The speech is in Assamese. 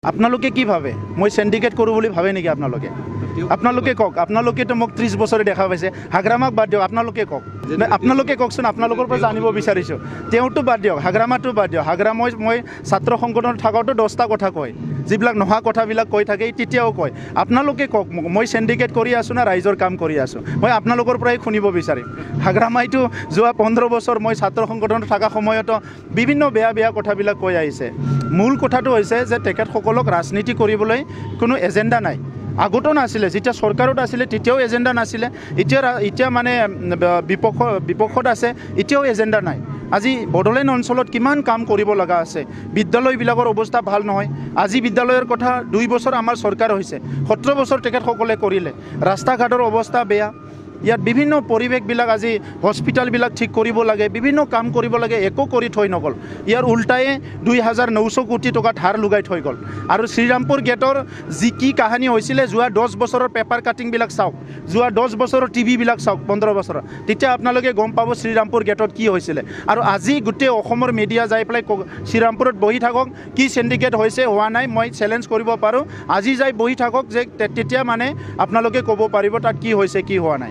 আপোনালোকে কি ভাবে মই সিন্ডিকেট কৰোঁ বুলি ভাবে নেকি আপোনালোকে কওক আপোনালোকেতো মোক 30 বছৰে দেখা পাইছে হাগ্ৰামাক বাদ দিয়ক আপোনালোকে কওকচোন আপোনালোকৰ পৰা জানিব বিচাৰিছোঁ তেওঁটো বাদ দিয়ক হাগ্ৰামাটো বাদ দিয়ক হাগ্ৰামা মই ছাত্ৰ সংগঠনত থাকোঁতে 10টা কথা কয় যিবিলাক নোহোৱা কথাবিলাক কৈ থাকে তেতিয়াও কয় আপোনালোকে কওক মই সিন্ডিকেট কৰি আছোঁ না ৰাইজৰ কাম কৰি আছোঁ মই আপোনালোকৰ পৰাই শুনিব বিচাৰিম হাগ্ৰামাইটো যোৱা 15 বছৰ মই ছাত্ৰ সংগঠনত থকা সময়তো বিভিন্ন বেয়া কথাবিলাক কৈ আহিছে মূল কথাটো হৈছে যে তেখেতসকলক ৰাজনীতি কৰিবলৈ কোনো এজেণ্ডা নাই আগতো নাছিলে যেতিয়া চৰকাৰত আছিলে তেতিয়াও এজেণ্ডা নাছিলে এতিয়া মানে বিপক্ষত আছে এতিয়াও এজেণ্ডা নাই আজি বড়োলেণ্ড অঞ্চলত কিমান কাম কৰিব লগা আছে বিদ্যালয়বিলাকৰ অৱস্থা ভাল নহয় আজি বিদ্যালয়ৰ কথা 2 বছৰ আমাৰ চৰকাৰ হৈছে 17 বছৰ তেখেতসকলে কৰিলে ৰাস্তা ঘাটৰ অৱস্থা বেয়া ইয়াত বিভিন্ন পৰিৱেশবিলাক আজি হস্পিটেলবিলাক ঠিক কৰিব লাগে বিভিন্ন কাম কৰিব লাগে একো কৰি থৈ নগ'ল ইয়াৰ উল্টাই 2900 কোটি টকা ধাৰ লগাই থৈ গ'ল আৰু শ্ৰীৰামপুৰ গেটৰ যি কি কাহিনী হৈছিলে যোৱা 10 বছৰৰ পেপাৰ কাটিংবিলাক চাওক যোৱা 10 বছৰৰ টিভিবিলাক চাওক 15 বছৰৰ তেতিয়া আপোনালোকে গম পাব শ্ৰীৰামপুৰ গেটত কি হৈছিলে আৰু আজি গোটেই অসমৰ মিডিয়া যাই পেলাই শ্ৰীৰামপুৰত বহি থাকক কি সিন্ডিকেট হৈছে হোৱা নাই মই চেলেঞ্জ কৰিব পাৰোঁ আজি যাই বহি থাকক যে তেতিয়া মানে আপোনালোকে ক'ব পাৰিব তাত কি হৈছে কি হোৱা নাই